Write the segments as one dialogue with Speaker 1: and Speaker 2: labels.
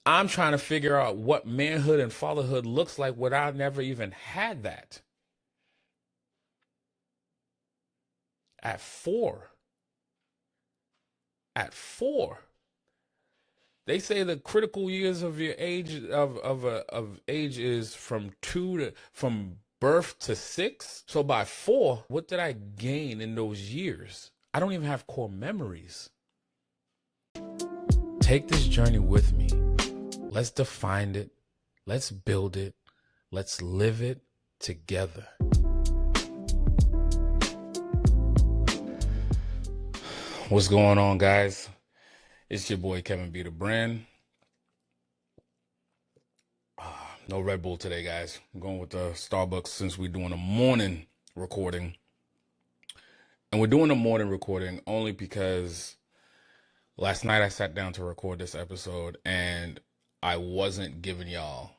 Speaker 1: I'm trying to figure out what manhood and fatherhood looks like without I never even had that. At four, at four, they say the critical years of your age of age is from birth to six. So by four, what did I gain in those years? I don't even have core memories. Take this journey with me. Let's define it. Let's build it. Let's live it together. What's going on, guys? It's your boy Kevin B. the Brand. No Red Bull today, guys. I'm going with the Starbucks since we're doing a morning recording. And we're doing a morning recording only because last night I sat down to record this episode and I wasn't giving y'all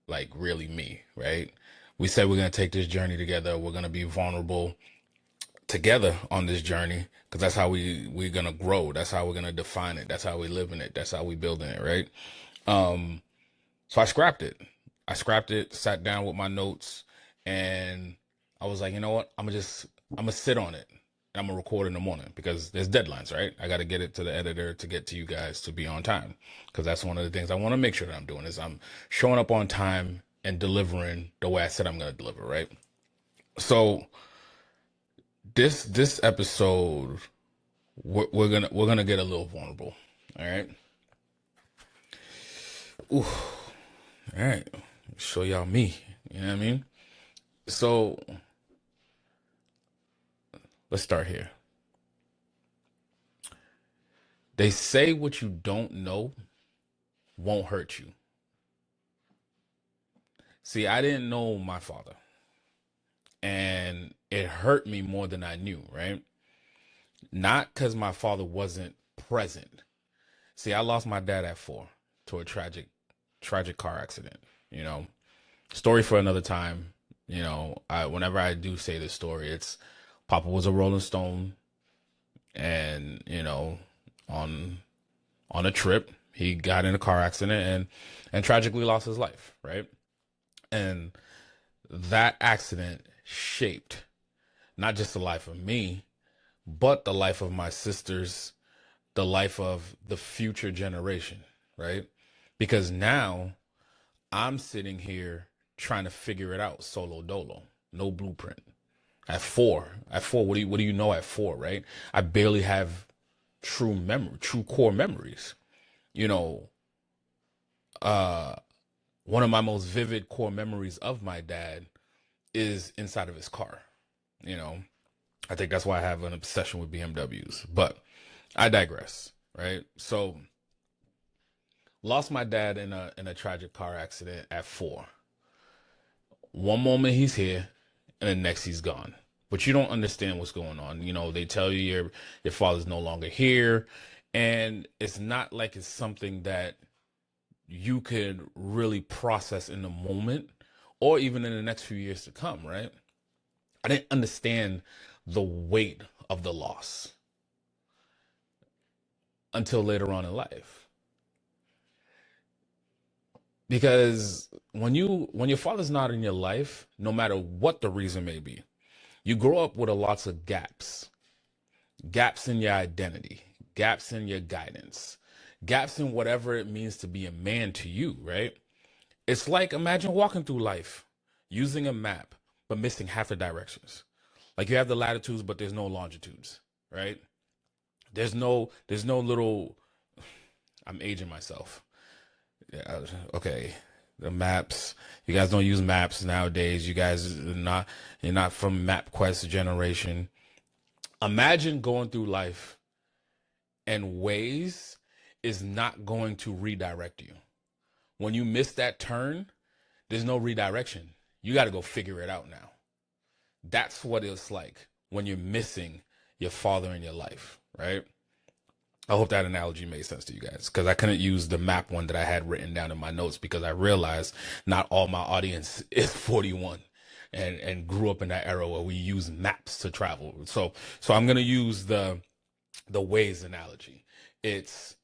Speaker 1: like really me, right? We said we're going to take this journey together. We're going to be vulnerable together on this journey because that's how we're going to grow. That's how we're going to define it. That's how we live in it. That's how we building it, right? So I scrapped it, sat down with my notes, and I was like, you know what? I'm gonna sit on it. And I'm gonna record in the morning because there's deadlines, right? I got to get it to the editor to get to you guys to be on time. Because that's one of the things I want to make sure that I'm doing is I'm showing up on time and delivering the way I said I'm gonna deliver, right? So this episode, we're gonna get a little vulnerable. All right. Ooh. All right. Show y'all me. You know what I mean? So let's start here. They say what you don't know won't hurt you. See, I didn't know my father, and it hurt me more than I knew, right? Not because my father wasn't present. See, I lost my dad at 4 to a tragic car accident. You know, story for another time. You know, whenever I do say this story, it's Papa was a Rolling Stone, and you know, on a trip, he got in a car accident and tragically lost his life, right? And that accident shaped not just the life of me, but the life of my sisters, the life of the future generation, right? Because now I'm sitting here trying to figure it out solo dolo, no blueprint. At four, what do you know at 4, right? I barely have true core memories. You know, one of my most vivid core memories of my dad is inside of his car. You know, I think that's why I have an obsession with BMWs, but I digress, right? So lost my dad in a tragic car accident at 4. One moment he's here and the next he's gone. But you don't understand what's going on. You know, they tell you your father's no longer here, and it's not like it's something that you could really process in the moment or even in the next few years to come, right? I didn't understand the weight of the loss until later on in life. Because when your father's not in your life, no matter what the reason may be, you grow up with a lots of gaps in your identity, gaps in your guidance, gaps in whatever it means to be a man to you, right? It's like imagine walking through life using a map, but missing half the directions. Like you have the latitudes, but there's no longitudes, right? There's no little, I'm aging myself. Yeah, okay. The maps, you guys don't use maps nowadays. You guys are not, you're not from MapQuest generation. Imagine going through life and Waze is not going to redirect you. When you miss that turn, there's no redirection. You got to go figure it out now. That's what it's like when you're missing your father in your life, right? I hope that analogy made sense to you guys because I couldn't use the map one that I had written down in my notes because I realized not all my audience is 41 and grew up in that era where we use maps to travel. So I'm going to use the Waze analogy. It's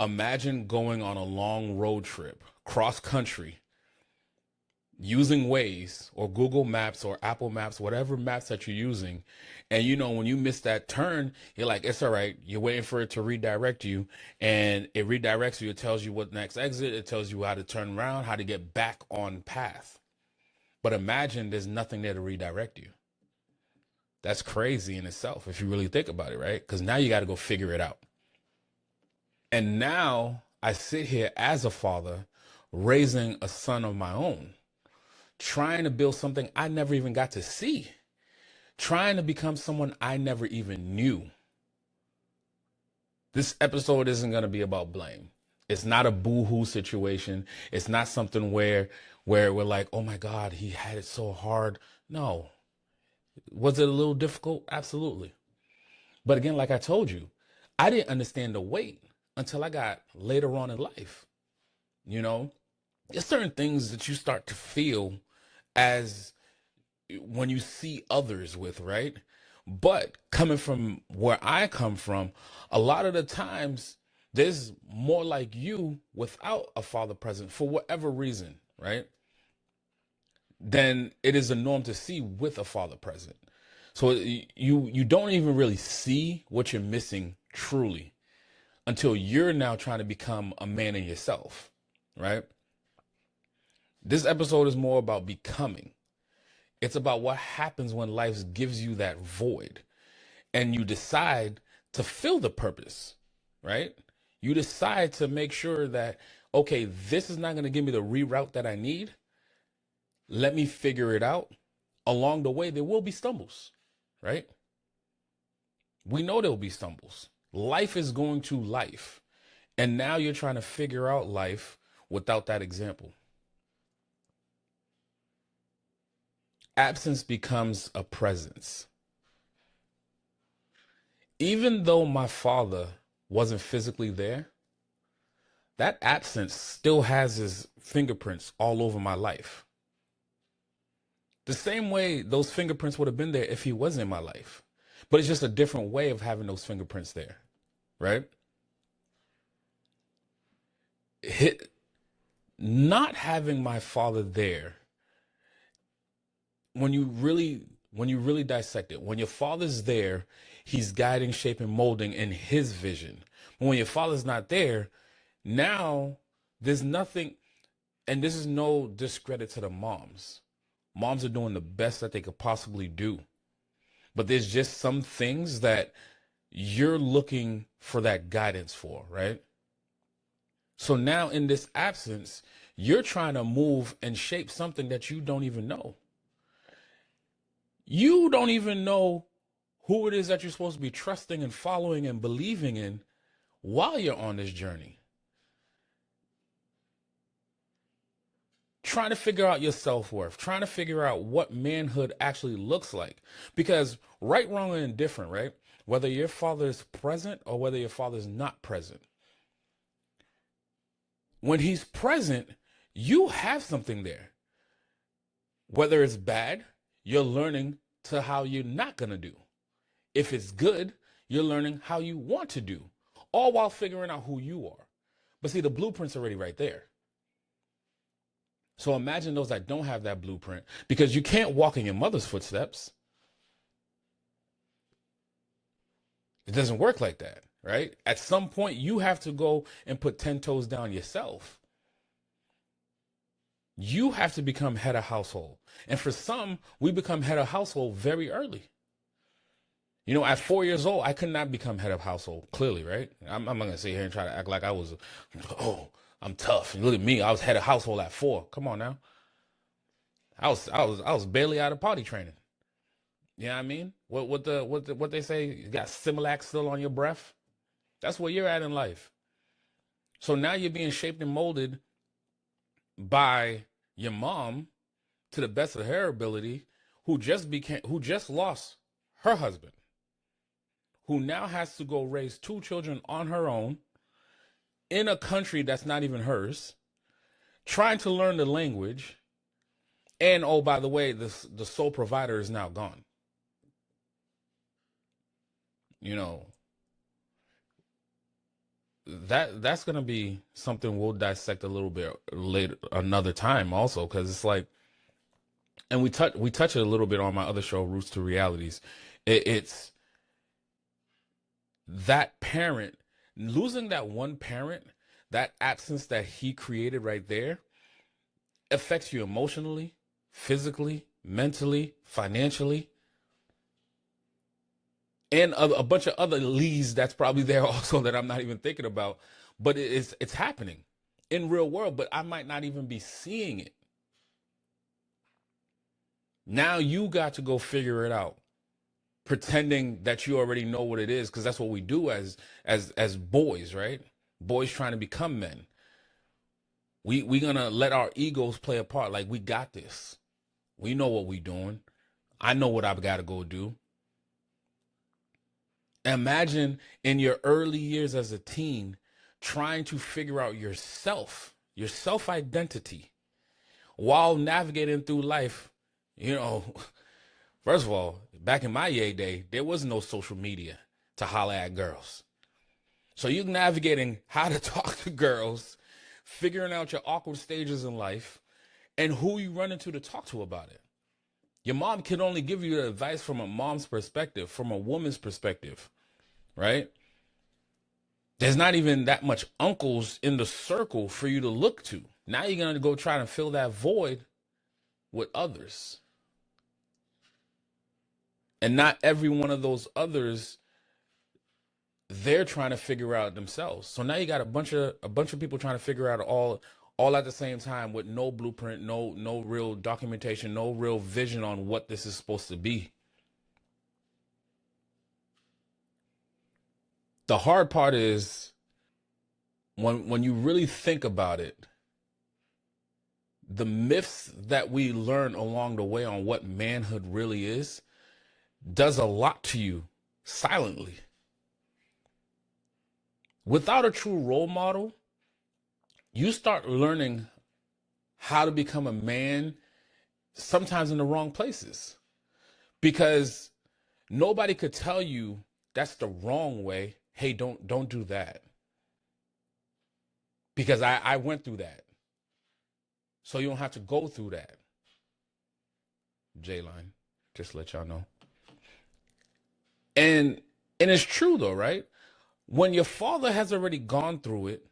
Speaker 1: Imagine going on a long road trip, cross country, using Waze or Google Maps or Apple Maps, whatever maps that you're using. And when you miss that turn, you're like, it's all right. You're waiting for it to redirect you. And it redirects you. It tells you what next exit. It tells you how to turn around, how to get back on path. But imagine there's nothing there to redirect you. That's crazy in itself if you really think about it, right? Because now you got to go figure it out. And now I sit here as a father raising a son of my own, trying to build something I never even got to see, trying to become someone I never even knew. This episode isn't going to be about blame. It's not a boo-hoo situation. It's not something where we're like, oh my God, he had it so hard. No. Was it a little difficult? Absolutely. But again, like I told you, I didn't understand the weight until I got later on in life. There's certain things that you start to feel as when you see others with, right? But coming from where I come from, a lot of the times there's more like you without a father present for whatever reason, right? Then it is a norm to see with a father present. So you don't even really see what you're missing truly until you're now trying to become a man in yourself, right? This episode is more about becoming. It's about what happens when life gives you that void and you decide to fill the purpose, right? You decide to make sure that, okay, this is not going to give me the reroute that I need. Let me figure it out. Along the way, there will be stumbles, right? We know there'll be stumbles. Life is going to life. And now you're trying to figure out life without that example. Absence becomes a presence. Even though my father wasn't physically there, that absence still has his fingerprints all over my life. The same way those fingerprints would have been there if he wasn't in my life. But it's just a different way of having those fingerprints there, right? Not having my father there, when you really dissect it, when your father's there, he's guiding, shaping, molding in his vision. But when your father's not there, now there's nothing, and this is no discredit to the moms. Moms are doing the best that they could possibly do. But there's just some things that you're looking for that guidance for, right? So now in this absence, you're trying to move and shape something that you don't even know. You don't even know who it is that you're supposed to be trusting and following and believing in while you're on this journey. Trying to figure out your self-worth, trying to figure out what manhood actually looks like. Because right, wrong, and indifferent, right? Whether your father is present or whether your father is not present. When he's present, you have something there. Whether it's bad, you're learning to how you're not going to do. If it's good, you're learning how you want to do, all while figuring out who you are. But see, the blueprint's already right there. So imagine those that don't have that blueprint, because you can't walk in your mother's footsteps. It doesn't work like that, right? At some point, you have to go and put 10 toes down yourself. You have to become head of household. And for some, we become head of household very early. At 4 years old, I could not become head of household, clearly, right? I'm not going to sit here and try to act like I was, I'm tough. Look at me, I was head of household at 4. Come on now. I was barely out of potty training. You know what I mean? What they say, you got Similac still on your breath? That's where you're at in life. So now you're being shaped and molded by your mom to the best of her ability, who just lost her husband, who now has to go raise 2 children on her own in a country that's not even hers, trying to learn the language. And oh, by the way, the sole provider is now gone. that's gonna be something we'll dissect a little bit later another time also, because it's like, and we touch it a little bit on my other show, Roots to Realities. It's that parent, losing that one parent, that absence that he created right there, affects you emotionally, physically, mentally, financially, and a bunch of other leads that's probably there also that I'm not even thinking about. But it's happening in real world, but I might not even be seeing it. Now you got to go figure it out, pretending that you already know what it is, because that's what we do as boys, right? Boys trying to become men. We gonna let our egos play a part. Like, we got this. We know what we doing. I know what I've got to go do. Imagine in your early years as a teen trying to figure out yourself, your self-identity, while navigating through life. You know, first of all, back in my day, there was no social media to holler at girls. So you're navigating how to talk to girls, figuring out your awkward stages in life, and who you run into to talk to about it. Your mom can only give you the advice from a mom's perspective, from a woman's perspective, right? There's not even that much uncles in the circle for you to look to. Now you're going to go try to fill that void with others. And not every one of those others, they're trying to figure out themselves. So now you got a bunch of people trying to figure out all at the same time, with no blueprint, no real documentation, no real vision on what this is supposed to be. The hard part is when you really think about it, the myths that we learn along the way on what manhood really is does a lot to you silently. Without a true role model, you start learning how to become a man, sometimes in the wrong places, because nobody could tell you that's the wrong way. Hey, don't do that, because I went through that, so you don't have to go through that. J-Line, just to let y'all know. And it's true though, right? When your father has already gone through it,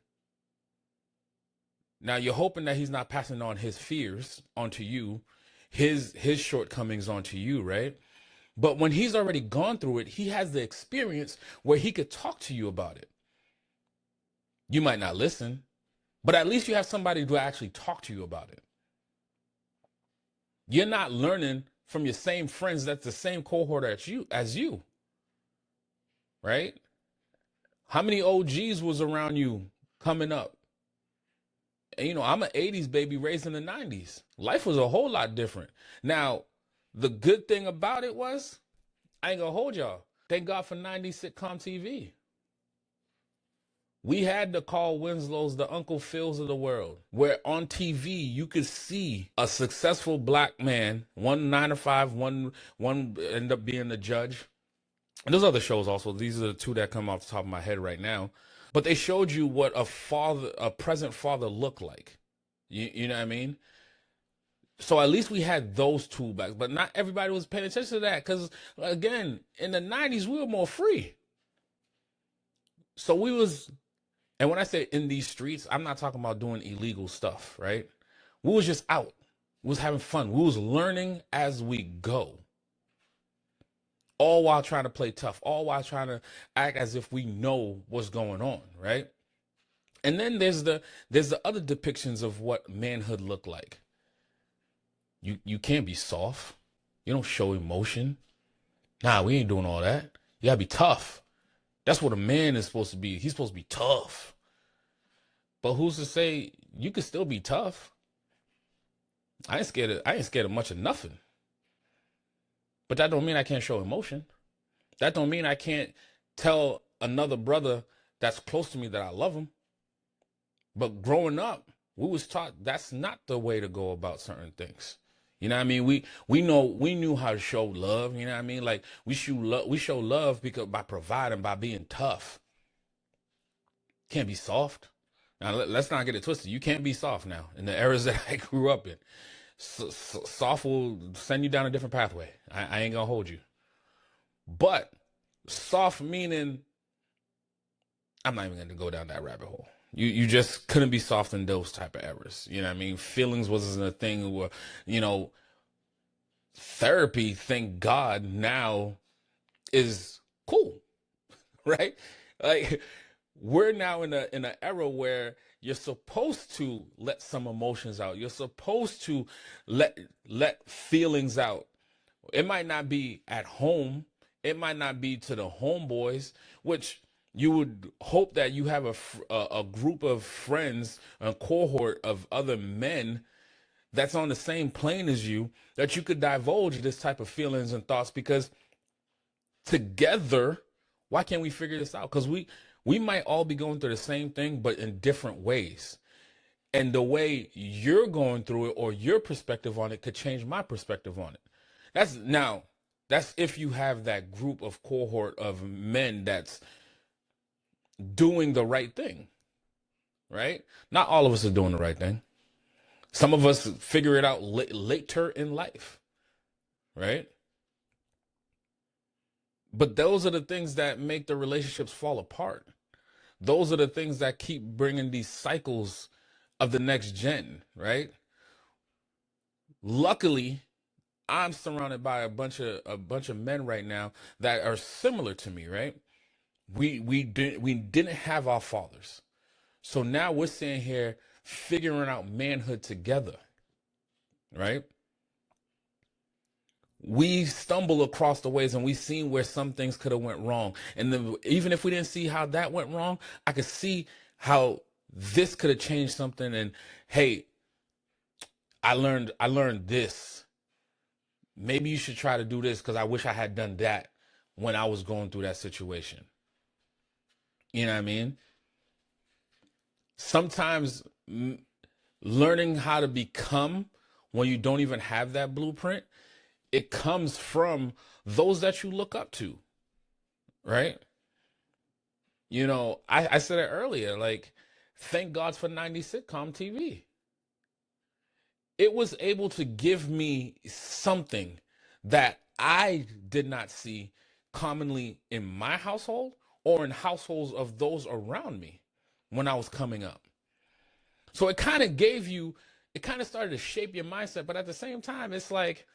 Speaker 1: now you're hoping that he's not passing on his fears onto you, his shortcomings onto you, right? But when he's already gone through it, he has the experience where he could talk to you about it. You might not listen, but at least you have somebody to actually talk to you about it. You're not learning from your same friends that's the same cohort as you, right? How many OGs was around you coming up? And I'm an 80s baby raised in the 90s. Life was a whole lot different. Now, the good thing about it was, I ain't gonna hold y'all, thank God for 90s sitcom TV. We had the Carl Winslows, the Uncle Phils of the world, where on TV you could see a successful black man, one 9 to 5, one end up being the judge. And there's other shows also. These are the two that come off the top of my head right now. But they showed you what a present father looked like. You know what I mean? So at least we had those toolbacks, but not everybody was paying attention to that, because again, in the 90s we were more free. So and when I say in these streets, I'm not talking about doing illegal stuff, right? We was just out. We was having fun. We was learning as we go. All while trying to play tough, all while trying to act as if we know what's going on, right? And then there's the other depictions of what manhood looked like. You can't be soft. You don't show emotion. Nah, we ain't doing all that. You gotta be tough. That's what a man is supposed to be. He's supposed to be tough. But who's to say you can still be tough? I ain't scared of much of nothing. But that don't mean I can't show emotion. That don't mean I can't tell another brother that's close to me that I love him. But growing up, we was taught that's not the way to go about certain things. You know what I mean? We knew how to show love. You know what I mean? Like, we show love because by providing, by being tough. Can't be soft. Now let's not get it twisted. You can't be soft now in the eras that I grew up in. Soft will send you down a different pathway. I ain't gonna hold you. But soft meaning, I'm not even gonna go down that rabbit hole. You just couldn't be soft in those type of eras. You know what I mean? Feelings wasn't a thing where, you know, therapy, thank God, now is cool, right? Like we're now in an era where you're supposed to let some emotions out. You're supposed to let feelings out. It might not be at home. It might not be to the homeboys, which you would hope that you have a group of friends, a cohort of other men that's on the same plane as you, that you could divulge this type of feelings and thoughts, because together, why can't we figure this out? Because we might all be going through the same thing, but in different ways. And the way you're going through it or your perspective on it could change my perspective on it. That's if you have that group of cohort of men that's doing the right thing, right? Not all of us are doing the right thing. Some of us figure it out later in life, right? But those are the things that make the relationships fall apart. Those are the things that keep bringing these cycles of the next gen, right? Luckily, I'm surrounded by a bunch of men right now that are similar to me, right? We didn't have our fathers. So now we're sitting here figuring out manhood together, right? We stumble across the ways and we've seen where some things could have went wrong. And then even if we didn't see how that went wrong, I could see how this could have changed something. And hey, I learned this. Maybe you should try to do this because I wish I had done that when I was going through that situation. You know what I mean? Sometimes learning how to become when you don't even have that blueprint, it comes from those that you look up to, right? You know, I said it earlier, like, thank God for 90s sitcom TV. It was able to give me something that I did not see commonly in my household or in households of those around me when I was coming up. So it kind of started to shape your mindset, but at the same time, it's like,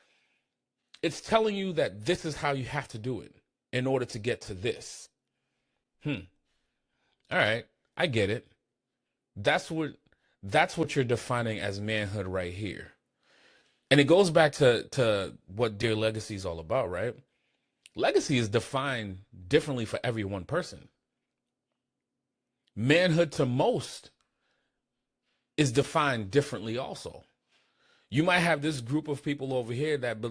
Speaker 1: it's telling you that this is how you have to do it in order to get to this. All right, I get it. That's what you're defining as manhood right here. And it goes back to what Dear Legacy is all about, right? Legacy is defined differently for every one person. Manhood to most is defined differently also. You might have this group of people over here that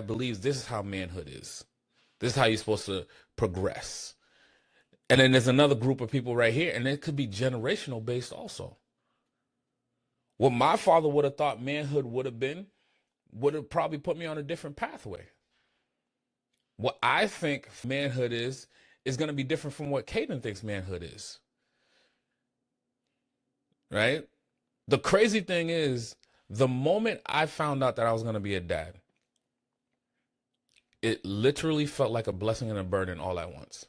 Speaker 1: believes this is how manhood is. This is how you're supposed to progress. And then there's another group of people right here, and it could be generational based also. What my father would have thought manhood would have been would have probably put me on a different pathway. What I think manhood is going to be different from what Caden thinks manhood is. Right? The crazy thing is, the moment I found out that I was going to be a dad, it literally felt like a blessing and a burden all at once.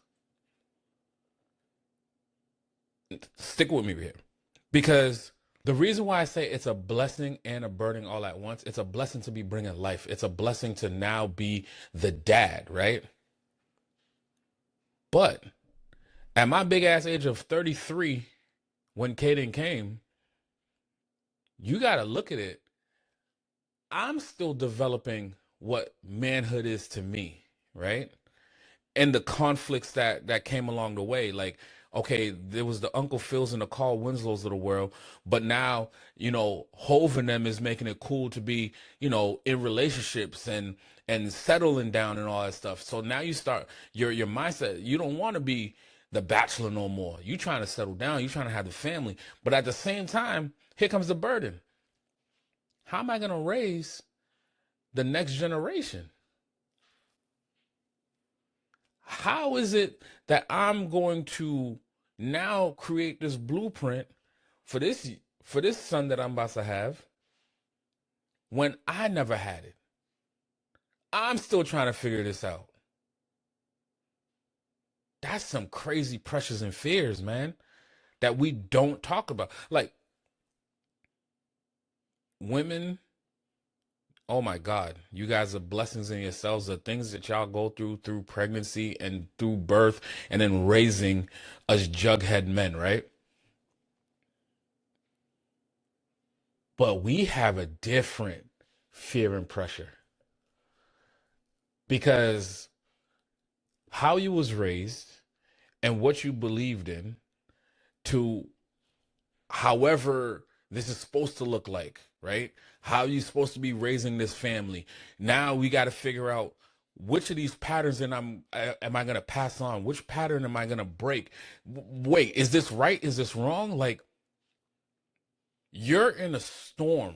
Speaker 1: Stick with me here. Because the reason why I say it's a blessing and a burden all at once, it's a blessing to be bringing life. It's a blessing to now be the dad, right? But at my big ass age of 33, when Caden came, you got to look at it. I'm still developing what manhood is to me, right? And the conflicts that came along the way. Like, okay, there was the Uncle Phils and the Carl Winslows of the world, but now, you know, Hov and them is making it cool to be, you know, in relationships and settling down and all that stuff. So now you start your mindset. You don't want to be the bachelor no more. You trying to settle down. You trying to have the family. But at the same time, here comes the burden. How am I going to raise the next generation? How is it that I'm going to now create this blueprint for this son that I'm about to have when I never had it. I'm still trying to figure this out. That's some crazy pressures and fears, man, that we don't talk about. Like women, oh my God, you guys are blessings in yourselves. The things that y'all go through pregnancy and through birth and then raising us jughead men, right? But we have a different fear and pressure because how you was raised and what you believed in to however this is supposed to look like, right? How you supposed to be raising this family. Now we got to figure out which of these patterns am I going to pass on? Which pattern am I going to break? Wait, is this right? Is this wrong? Like you're in a storm.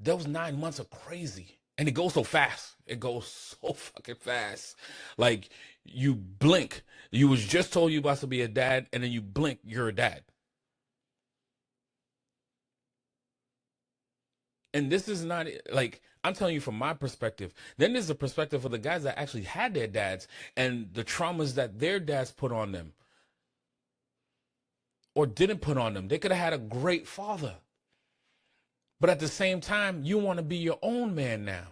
Speaker 1: Those 9 months are crazy. And it goes so fast. It goes so fucking fast. Like you blink. You was just told you about to be a dad, and then you blink, you're a dad. And this is not like I'm telling you from my perspective. Then there's the perspective of the guys that actually had their dads and the traumas that their dads put on them or didn't put on them. They could have had a great father. But at the same time, you want to be your own man now.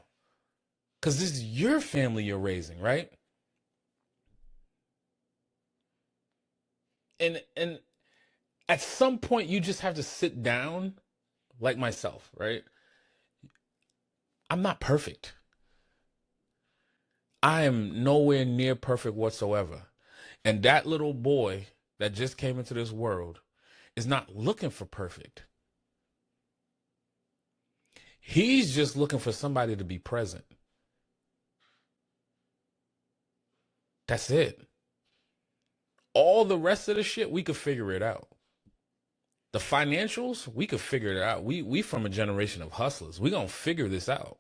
Speaker 1: Because this is your family you're raising, right? And at some point you just have to sit down like myself, right? I'm not perfect. I am nowhere near perfect whatsoever. And that little boy that just came into this world is not looking for perfect. He's just looking for somebody to be present. That's it. All the rest of the shit, we could figure it out. The financials, we could figure it out. We from a generation of hustlers. We gonna figure this out.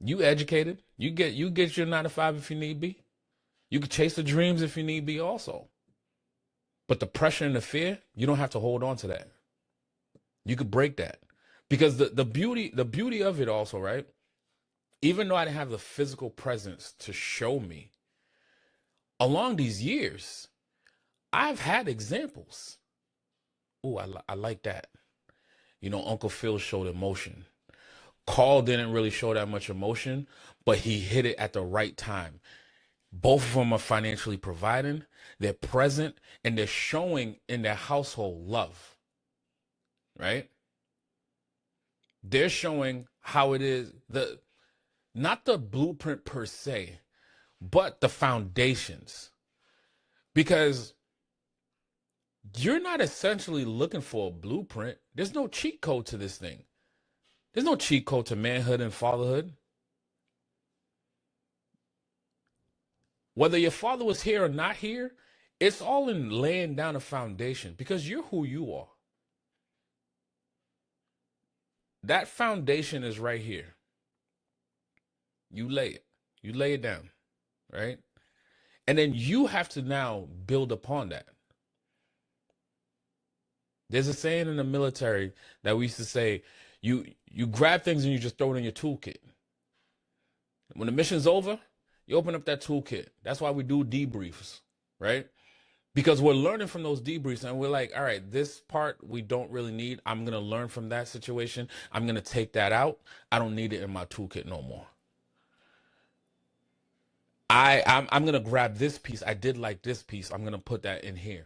Speaker 1: You educated. You get your 9 to 5 if you need be. You could chase the dreams if you need be also. But the pressure and the fear, you don't have to hold on to that. You could break that. Because the beauty of it also, right? Even though I didn't have the physical presence to show me, along these years, I've had examples. Oh, I like that. You know, Uncle Phil showed emotion. Carl didn't really show that much emotion, but he hit it at the right time. Both of them are financially providing, they're present, and they're showing in their household love, right? They're showing how it is, not the blueprint per se, but the foundations. Because you're not essentially looking for a blueprint. There's no cheat code to this thing. There's no cheat code to manhood and fatherhood. Whether your father was here or not here, it's all in laying down a foundation because you're who you are. That foundation is right here. You lay it. You lay it down, right? And then you have to now build upon that. There's a saying in the military that we used to say, you grab things and you just throw it in your toolkit. When the mission's over, you open up that toolkit. That's why we do debriefs, right? Because we're learning from those debriefs and we're like, all right, this part we don't really need. I'm going to learn from that situation. I'm going to take that out. I don't need it in my toolkit no more. I'm going to grab this piece. I did like this piece. I'm going to put that in here.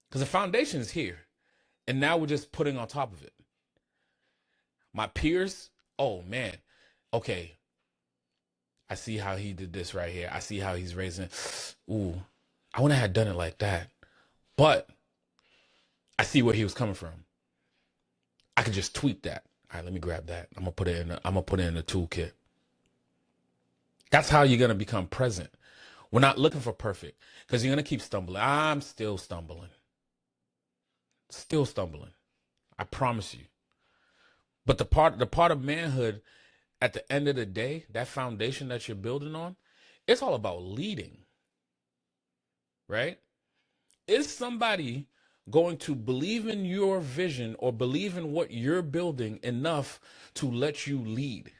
Speaker 1: Because the foundation is here. And now we're just putting on top of it. My peers, oh man, okay. I see how he did this right here. I see how he's raising. Ooh, I wouldn't have done it like that. But I see where he was coming from. I could just tweak that. All right, let me grab that. I'm gonna put it in the toolkit. That's how you're gonna become present. We're not looking for perfect because you're gonna keep stumbling. I'm still stumbling. Still stumbling. I promise you. But the part of manhood, at the end of the day, that foundation that you're building on, it's all about leading. right? Is somebody going to believe in your vision or believe in what you're building enough to let you lead?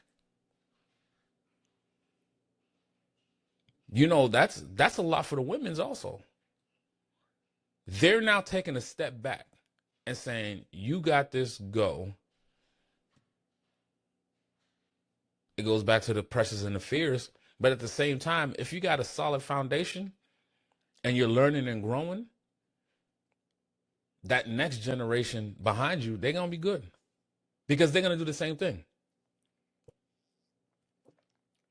Speaker 1: You know, that's a lot for the women's also. They're now taking a step back and saying, you got this, go. It goes back to the pressures and the fears. But at the same time, if you got a solid foundation and you're learning and growing, that next generation behind you, they're going to be good because they're going to do the same thing.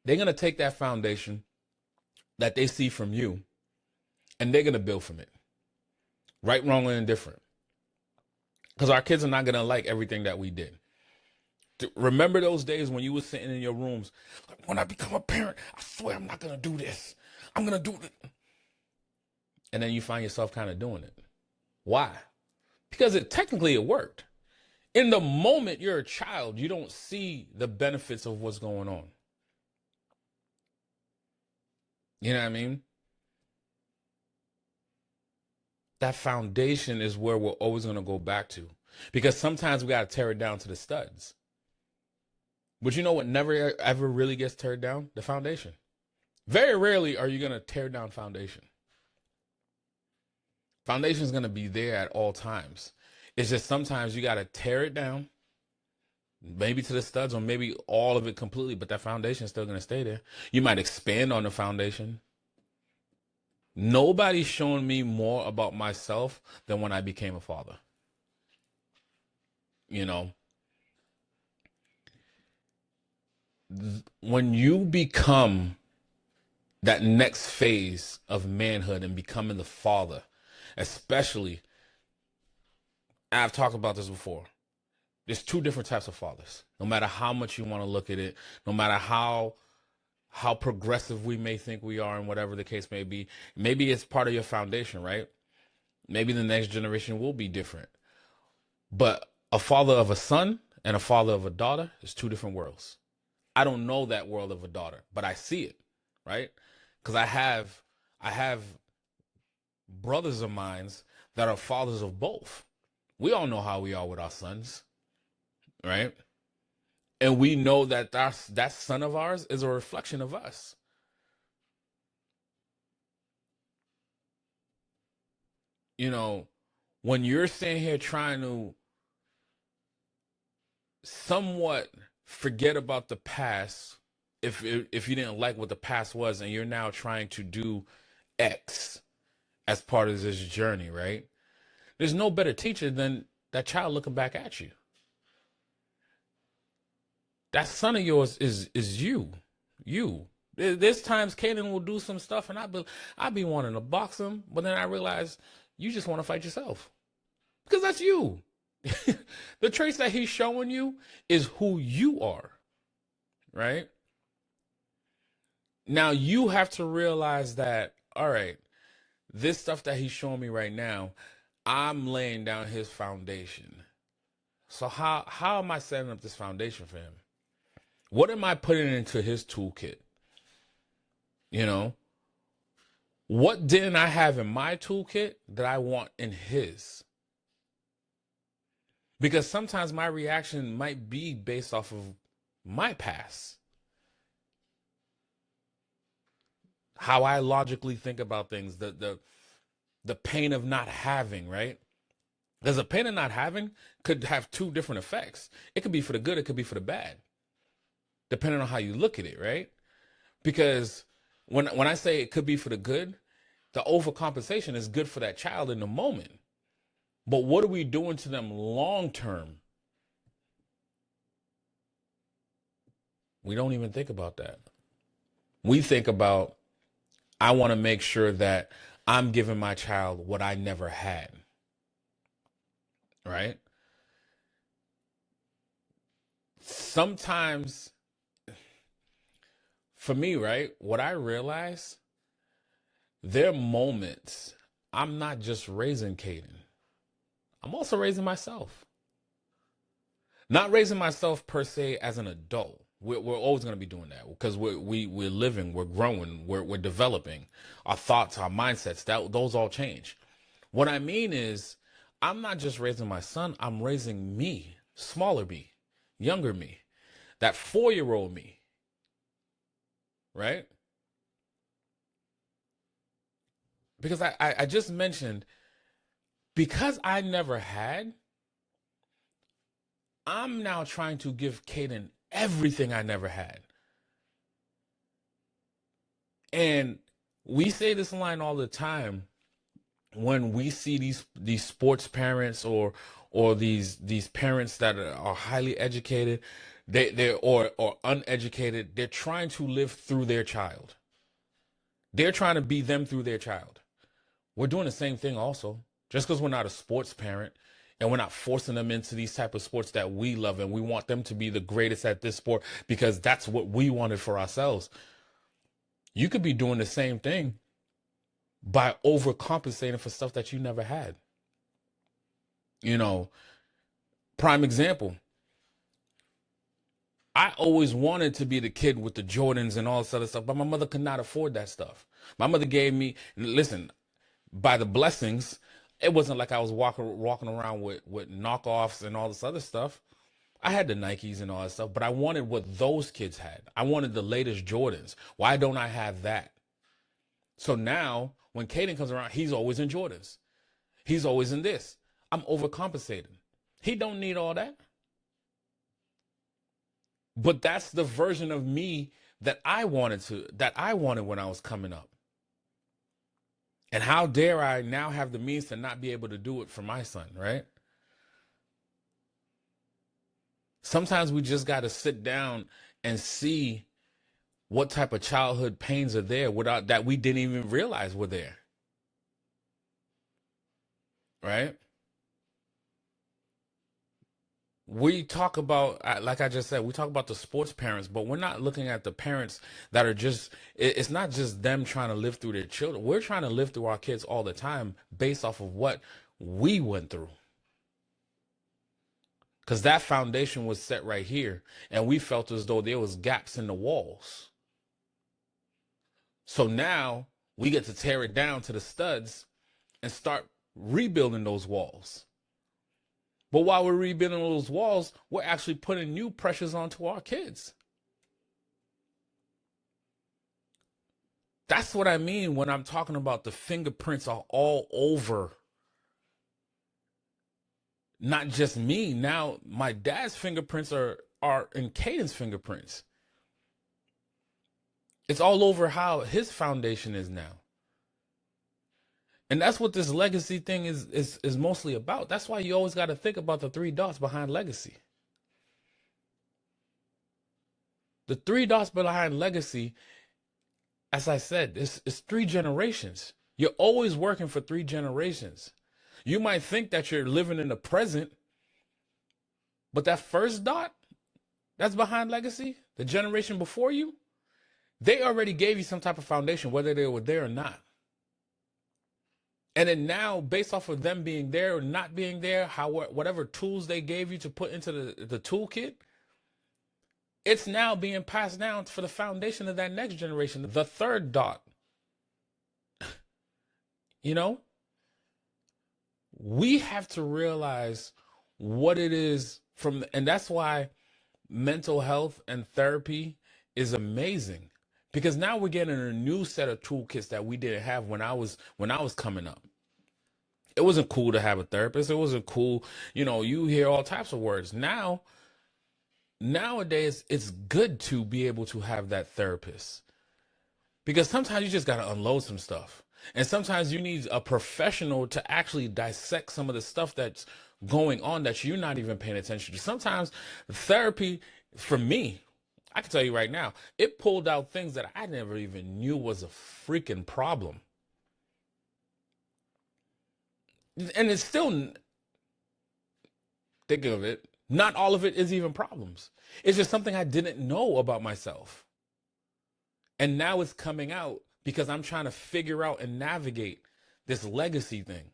Speaker 1: They're going to take that foundation that they see from you and they're going to build from it. Right, wrong, or indifferent. Because our kids are not going to like everything that we did. Remember those days when you were sitting in your rooms, like, when I become a parent, I swear I'm not going to do this. I'm going to do it. And then you find yourself kind of doing it. Why? Because technically it worked. In the moment you're a child, you don't see the benefits of what's going on. You know what I mean? That foundation is where we're always going to go back to. Because sometimes we got to tear it down to the studs. But you know what never ever really gets teared down? The foundation. Very rarely are you going to tear down foundation. Foundation is going to be there at all times. It's just sometimes you got to tear it down, maybe to the studs or maybe all of it completely, but that foundation is still going to stay there. You might expand on the foundation. Nobody's shown me more about myself than when I became a father. You know, when you become that next phase of manhood and becoming the father, especially, I've talked about this before, there's two different types of fathers. No matter how much you want to look at it, no matter how progressive we may think we are and whatever the case may be, maybe it's part of your foundation, right? Maybe the next generation will be different. But a father of a son and a father of a daughter is two different worlds. I don't know that world of a daughter, but I see it, right? Because I have brothers of mine that are fathers of both. We all know how we are with our sons, right? And we know that that son of ours is a reflection of us. You know, when you're sitting here trying to somewhat forget about the past, if you didn't like what the past was, and you're now trying to do X as part of this journey, right? There's no better teacher than that child looking back at you. That son of yours is you. There's times Kaden will do some stuff, and I be wanting to box him, but then I realize you just want to fight yourself because that's you. The traits that he's showing you is who you are, right? Now you have to realize that, all right, this stuff that he's showing me right now, I'm laying down his foundation. So how am I setting up this foundation for him? What am I putting into his toolkit? You know, what didn't I have in my toolkit that I want in his? Because sometimes my reaction might be based off of my past. How I logically think about things, the pain of not having, right? Because the pain of not having could have two different effects. It could be for the good, it could be for the bad, depending on how you look at it, right? Because when I say it could be for the good, the overcompensation is good for that child in the moment. But what are we doing to them long term? We don't even think about that. We think about, I want to make sure that I'm giving my child what I never had. Right? Sometimes, for me, right, what I realize, there are moments I'm not just raising Caden, I'm also raising myself. Not raising myself per se as an adult, We're always going to be doing that because we're living, we're growing, we're developing. Our thoughts, our mindsets, those all change. What I mean is, I'm not just raising my son, I'm raising me, smaller me, younger me, that 4-year-old me, right? Because I just mentioned, because I never had, I'm now trying to give Caden everything I never had. And we say this line all the time when we see these sports parents or these parents that are highly educated, they're or uneducated, they're trying to live through their child. They're trying to be them through their child. We're doing the same thing also. Just because we're not a sports parent and we're not forcing them into these type of sports that we love and we want them to be the greatest at this sport because that's what we wanted for ourselves. You could be doing the same thing by overcompensating for stuff that you never had. You know, prime example. I always wanted to be the kid with the Jordans and all this other stuff, but my mother could not afford that stuff. My mother gave me, listen, by the blessings, it wasn't like I was walking around with knockoffs and all this other stuff. I had the Nikes and all that stuff, but I wanted what those kids had. I wanted the latest Jordans. Why don't I have that? So now when Caden comes around, he's always in Jordans. He's always in this. I'm overcompensating. He don't need all that. But that's the version of me that I wanted when I was coming up. And how dare I now have the means to not be able to do it for my son, right? Sometimes we just got to sit down and see what type of childhood pains are there without that we didn't even realize were there. Right? We talk about, like I just said, we talk about the sports parents, but we're not looking at the parents that are just, it's not just them trying to live through their children. We're trying to live through our kids all the time based off of what we went through. Because that foundation was set right here, and we felt as though there was gaps in the walls. So now we get to tear it down to the studs and start rebuilding those walls. But while we're rebuilding those walls, we're actually putting new pressures onto our kids. That's what I mean when I'm talking about the fingerprints are all over. Not just me. Now my dad's fingerprints are in Caden's fingerprints. It's all over how his foundation is now. And that's what this legacy thing is mostly about. That's why you always got to think about the 3 dots behind legacy. The 3 dots behind legacy, as I said, it's 3 generations. You're always working for 3 generations. You might think that you're living in the present, but that first dot that's behind legacy, the generation before you, they already gave you some type of foundation, whether they were there or not. And then now, based off of them being there or not being there, whatever tools they gave you to put into the toolkit, it's now being passed down for the foundation of that next generation, the 3rd dot. You know, we have to realize what it is and that's why mental health and therapy is amazing. Because now we're getting a new set of toolkits that we didn't have when I was coming up. It wasn't cool to have a therapist. It wasn't cool. You know, you hear all types of words. Nowadays, it's good to be able to have that therapist. Because sometimes you just got to unload some stuff. And sometimes you need a professional to actually dissect some of the stuff that's going on that you're not even paying attention to. Sometimes therapy, for me, I can tell you right now, it pulled out things that I never even knew was a freaking problem. And it's still, think of it, not all of it is even problems. It's just something I didn't know about myself. And now it's coming out because I'm trying to figure out and navigate this legacy thing.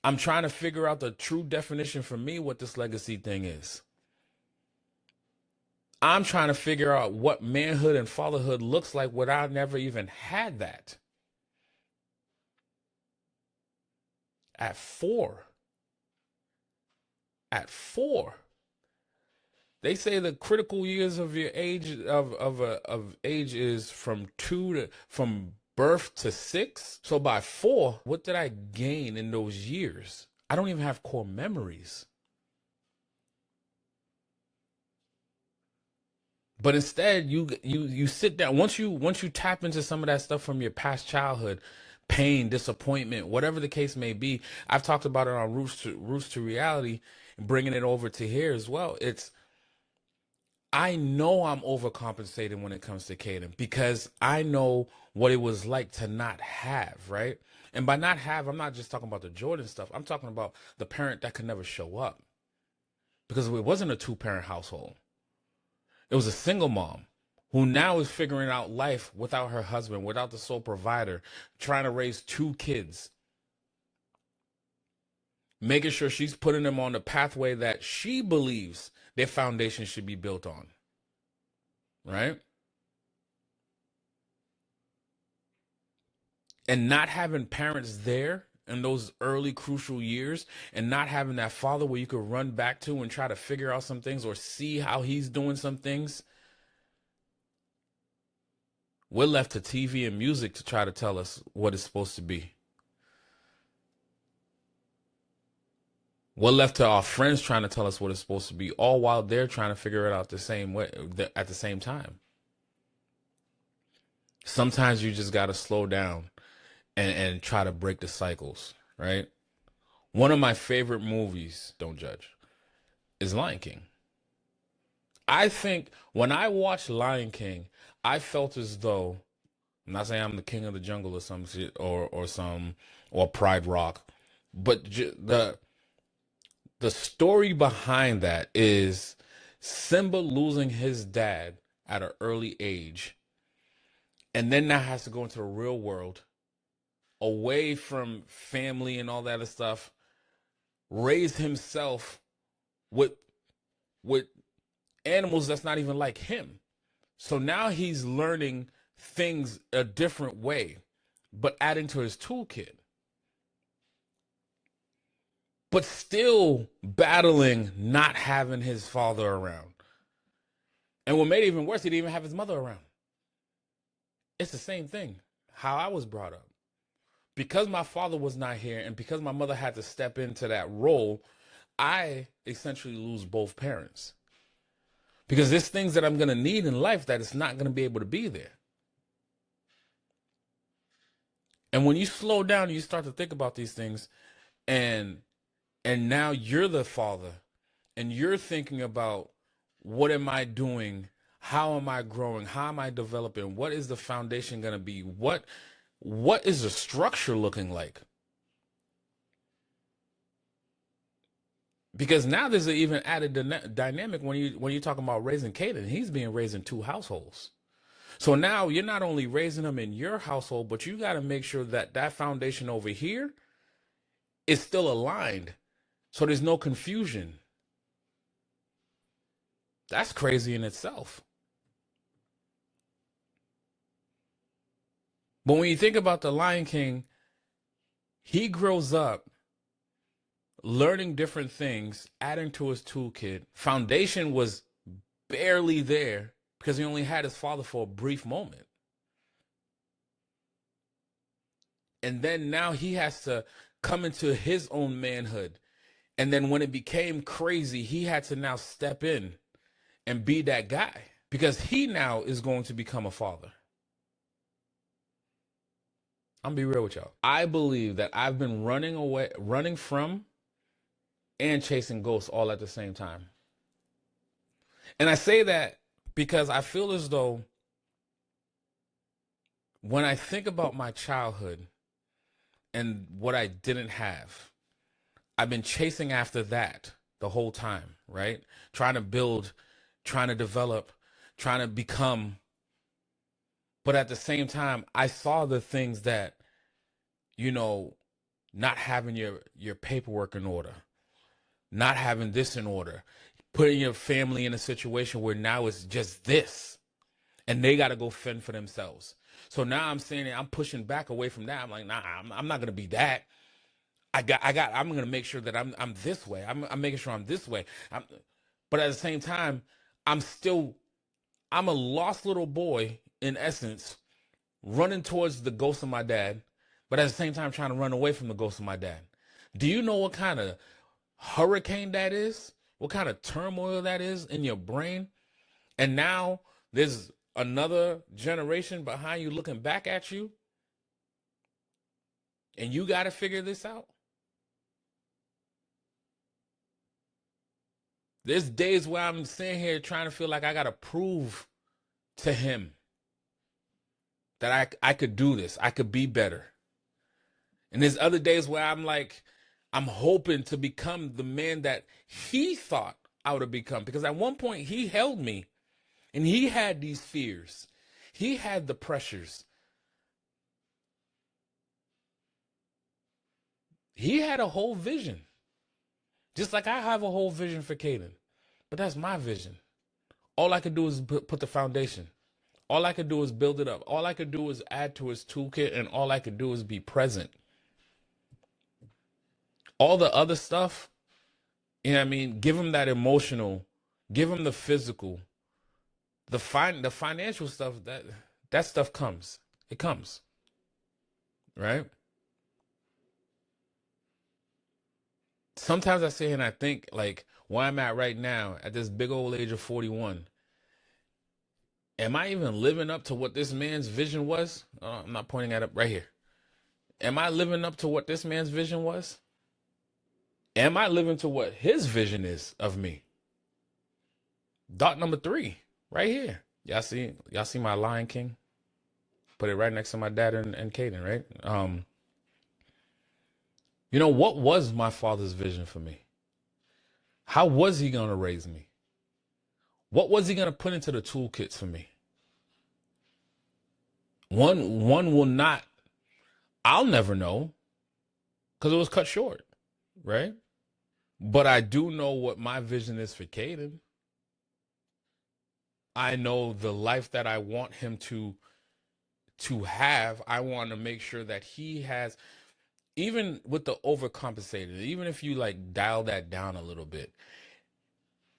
Speaker 1: I'm trying to figure out the true definition for me what this legacy thing is. I'm trying to figure out what manhood and fatherhood looks like without I never even had that. At 4. At 4. They say the critical years of your age of age is from birth to 6. So by 4, what did I gain in those years? I don't even have core memories. But instead, you sit down once you tap into some of that stuff from your past childhood, pain, disappointment, whatever the case may be. I've talked about it on Roots to Reality, and bringing it over to here as well. I know I'm overcompensating when it comes to Caden because I know what it was like to not have, right? And by not have, I'm not just talking about the Jordan stuff. I'm talking about the parent that could never show up because it wasn't a two-parent household. It was a single mom who now is figuring out life without her husband, without the sole provider, trying to raise 2 kids, making sure she's putting them on the pathway that she believes their foundation should be built on, right? And not having parents there in those early crucial years and not having that father where you could run back to and try to figure out some things or see how he's doing some things. We're left to TV and music to try to tell us what it's supposed to be. We're left to our friends trying to tell us what it's supposed to be, all while they're trying to figure it out the same way at the same time. Sometimes you just got to slow down and try to break the cycles, right? One of my favorite movies, don't judge, is Lion King. I think when I watched Lion King, I felt as though, I'm not saying I'm the king of the jungle or some shit or Pride Rock, but the story behind that is Simba losing his dad at an early age, and then now has to go into the real world, away from family and all that other stuff, raise himself with with animals that's not even like him. So now he's learning things a different way, but adding to his toolkit, but still battling not having his father around. And what made it even worse, he didn't even have his mother around. It's the same thing, how I was brought up. Because my father was not here and because my mother had to step into that role, I essentially lose both parents. Because there's things that I'm going to need in life that it's not going to be able to be there. And when you slow down, you start to think about these things, and now you're the father, and you're thinking about, what am I doing? How am I growing? How am I developing? What is the foundation going to be? What is the structure looking like? Because now there's an even added dynamic when you're talking about raising Caden. He's being raised in 2 households. So now you're not only raising him in your household, but you got to make sure that that foundation over here is still aligned, so there's no confusion. That's crazy in itself. But when you think about the Lion King, he grows up learning different things, adding to his toolkit. Foundation was barely there because he only had his father for a brief moment. And then now he has to come into his own manhood. And then when it became crazy, he had to now step in and be that guy because he now is going to become a father. I'm gonna be real with y'all. I believe that I've been running from and chasing ghosts all at the same time. And I say that because I feel as though when I think about my childhood and what I didn't have, I've been chasing after that the whole time, right? Trying to build, trying to develop, trying to become. But at the same time, I saw the things that, not having your paperwork in order, not having this in order, putting your family in a situation where now it's just this and they got to go fend for themselves. So now I'm saying I'm pushing back away from that. I'm like, nah, I'm not going to be that. I'm going to make sure that I'm this way. I'm making sure I'm this way. But at the same time, I'm a lost little boy in essence, running towards the ghost of my dad, but at the same time trying to run away from the ghost of my dad. Do you know what kind of hurricane that is? What kind of turmoil that is in your brain? And now there's another generation behind you looking back at you, and you got to figure this out. There's days where I'm sitting here trying to feel like I got to prove to him that I could do this. I could be better. And there's other days where I'm like, I'm hoping to become the man that he thought I would have become. Because at one point he held me and he had these fears. He had the pressures. He had a whole vision. Just like I have a whole vision for Caden. But that's my vision. All I could do is put the foundation. All I could do is build it up. All I could do is add to his toolkit, and all I could do is be present. All the other stuff, you know what I mean? Give him that emotional, give him the physical, the financial stuff, that stuff comes. It comes. Right? Sometimes I sit here and I think, like, where I'm at right now, at this big old age of 41, am I even living up to what this man's vision was? I'm not pointing at it right here. Am I living up to what this man's vision was? Am I living to what his vision is of me? Dot number 3, right here. Y'all see my Lion King? Put it right next to my dad and Caden, right? You know, what was my father's vision for me? How was he going to raise me? What was he going to put into the toolkits for me? One will not, I'll never know because it was cut short, right? But I do know what my vision is for Caden. I know the life that I want him to have. I want to make sure that he has, even with the overcompensated, even if you like dial that down a little bit,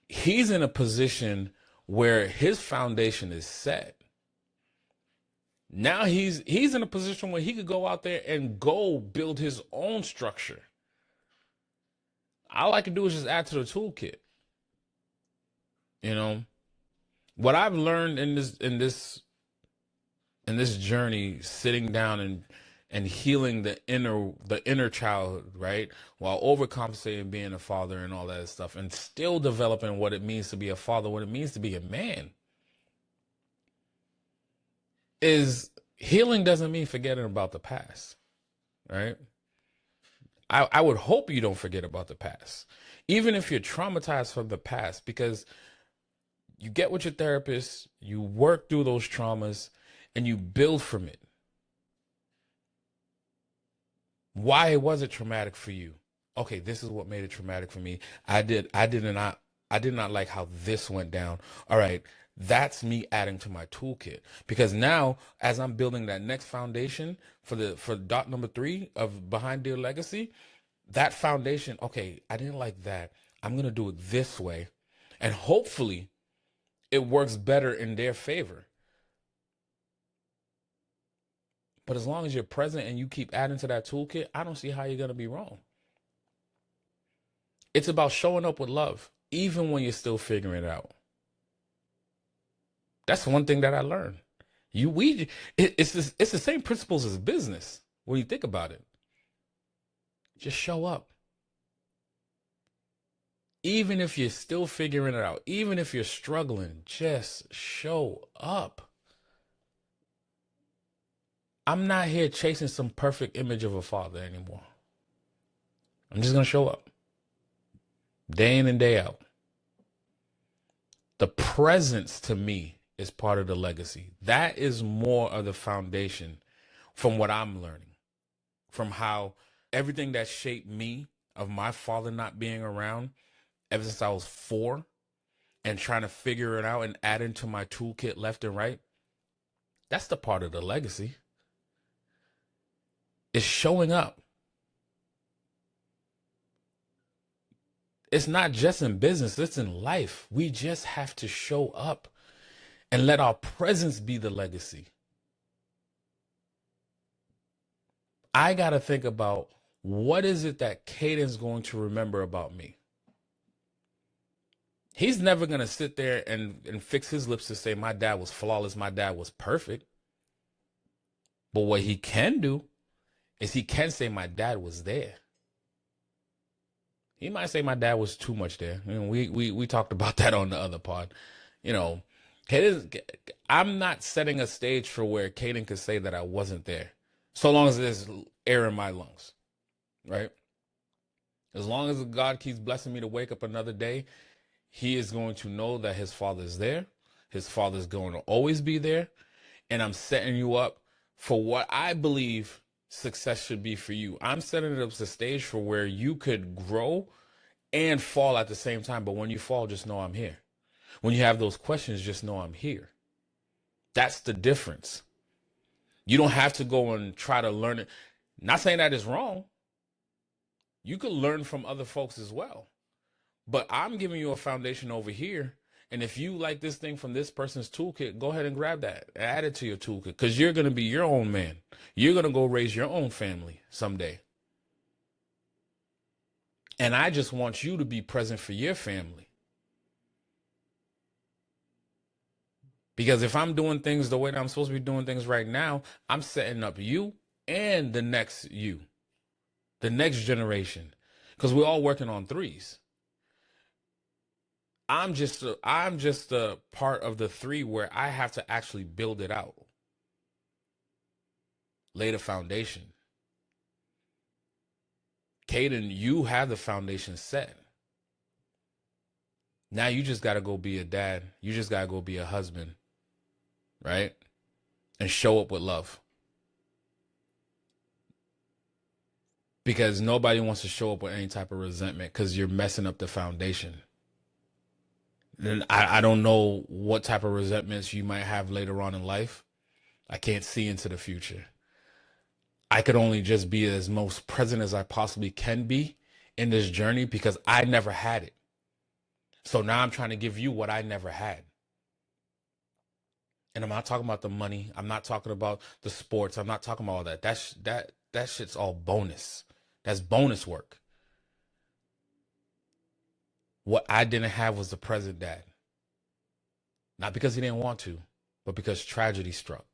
Speaker 1: he's in a position where his foundation is set. Now he's in a position where he could go out there and go build his own structure. All I can do is just add to the toolkit. You know, what I've learned in this journey, sitting down and healing the inner child, right, while overcompensating being a father and all that stuff, and still developing what it means to be a father, what it means to be a man, is healing doesn't mean forgetting about the past, right? I would hope you don't forget about the past, even if you're traumatized from the past, because you get with your therapist, you work through those traumas, and you build from it. Why was it traumatic for you? Okay, this is what made it traumatic for me. I did not like how this went down. All right, that's me adding to my toolkit, because now as I'm building that next foundation for dot number 3 of Behind Dear Legacy, that foundation, okay, I didn't like that. I'm going to do it this way, and hopefully it works better in their favor. But as long as you're present and you keep adding to that toolkit, I don't see how you're going to be wrong. It's about showing up with love, even when you're still figuring it out. That's one thing that I learned. It's the same principles as business when you think about it. Just show up. Even if you're still figuring it out, even if you're struggling, just show up. I'm not here chasing some perfect image of a father anymore. I'm just going to show up day in and day out. The presence to me is part of the legacy. That is more of the foundation from what I'm learning, from how everything that shaped me, of my father not being around ever since I was 4, and trying to figure it out and add into my toolkit left and right, that's the part of the legacy. It's showing up. It's not just in business, it's in life. We just have to show up and let our presence be the legacy. I got to think about, what is it that Caden's going to remember about me? He's never going to sit there and fix his lips to say my dad was flawless, my dad was perfect. But what he can do is he can say my dad was there. He might say my dad was too much there. You know, we talked about that on the other pod. You know, I'm not setting a stage for where Caden could say that I wasn't there, so long as there's air in my lungs, right? As long as God keeps blessing me to wake up another day, he is going to know that his father's there. His father's going to always be there. And I'm setting you up for what I believe success should be for you. I'm setting it up as a stage for where you could grow and fall at the same time. But when you fall, just know I'm here. When you have those questions, just know I'm here. That's the difference. You don't have to go and try to learn it. Not saying that is wrong. You could learn from other folks as well. But I'm giving you a foundation over here. And if you like this thing from this person's toolkit, go ahead and grab that. Add it to your toolkit, because you're going to be your own man. You're going to go raise your own family someday. And I just want you to be present for your family. Because if I'm doing things the way that I'm supposed to be doing things right now, I'm setting up you and the next you, the next generation, because we're all working on threes. I'm just a part of the three where I have to actually build it out, lay the foundation. Caden, you have the foundation set. Now you just got to go be a dad. You just got to go be a husband, right? And show up with love. Because nobody wants to show up with any type of resentment, because you're messing up the foundation. And I don't know what type of resentments you might have later on in life. I can't see into the future. I could only just be as most present as I possibly can be in this journey, because I never had it. So now I'm trying to give you what I never had. And I'm not talking about the money. I'm not talking about the sports. I'm not talking about all that. That shit's all bonus. That's bonus work. What I didn't have was the present dad. Not because he didn't want to, but because tragedy struck.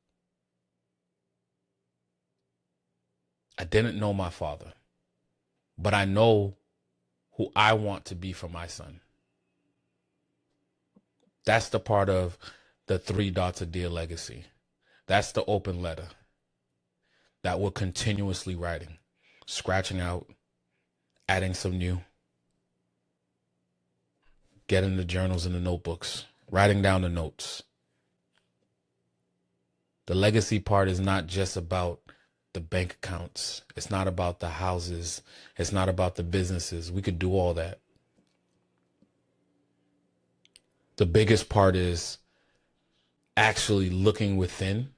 Speaker 1: I didn't know my father, but I know who I want to be for my son. That's the part of the 3 dots of Dear Legacy. That's the open letter that we're continuously writing, scratching out, adding some new, getting the journals and the notebooks, writing down the notes. The legacy part is not just about the bank accounts. It's not about the houses. It's not about the businesses. We could do all that. The biggest part is actually looking within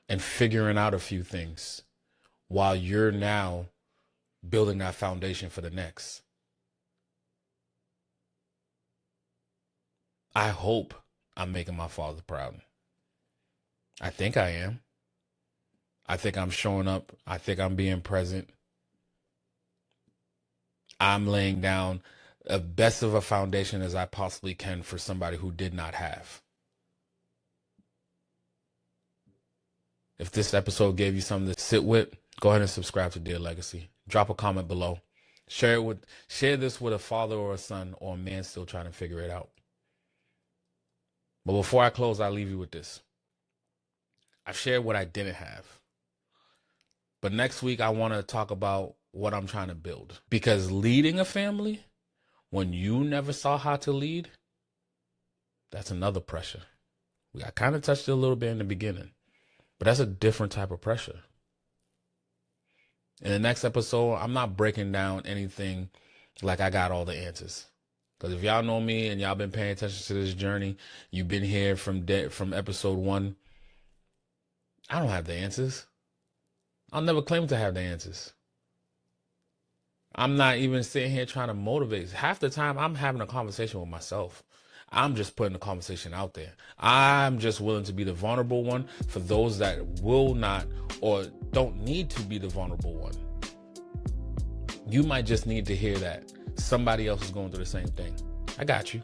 Speaker 1: and figuring out a few things while you're now building that foundation for the next. I hope I'm making my father proud. I think I am. I think I'm showing up. I think I'm being present. I'm laying down the best of a foundation as I possibly can for somebody who did not have. If this episode gave you something to sit with, go ahead and subscribe to Dear Legacy. Drop a comment below. Share this with a father or a son or a man still trying to figure it out. But before I close, I'll leave you with this. I've shared what I didn't have. But next week, I want to talk about what I'm trying to build. Because leading a family, when you never saw how to lead, that's another pressure. I kind of touched it a little bit in the beginning, but that's a different type of pressure. In the next episode, I'm not breaking down anything like I got all the answers. Because if y'all know me and y'all been paying attention to this journey, you've been here from episode 1. I don't have the answers. I'll never claim to have the answers. I'm not even sitting here trying to motivate. Half the time, I'm having a conversation with myself. I'm just putting the conversation out there. I'm just willing to be the vulnerable one for those that will not or don't need to be the vulnerable one. You might just need to hear that somebody else is going through the same thing. I got you.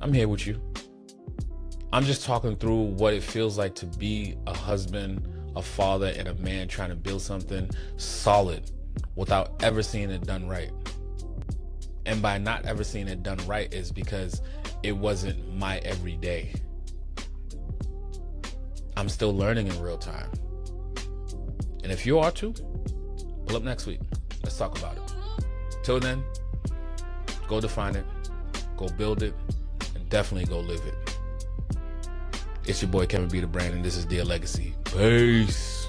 Speaker 1: I'm here with you. I'm just talking through what it feels like to be a husband, a father, and a man trying to build something solid without ever seeing it done right. And by not ever seeing it done right is because it wasn't my everyday. I'm still learning in real time. And if you are too, pull up next week. Let's talk about it. Till then, go define it, go build it, and definitely go live it. It's your boy Kevin B. The Brand, and this is Dear Legacy. Peace.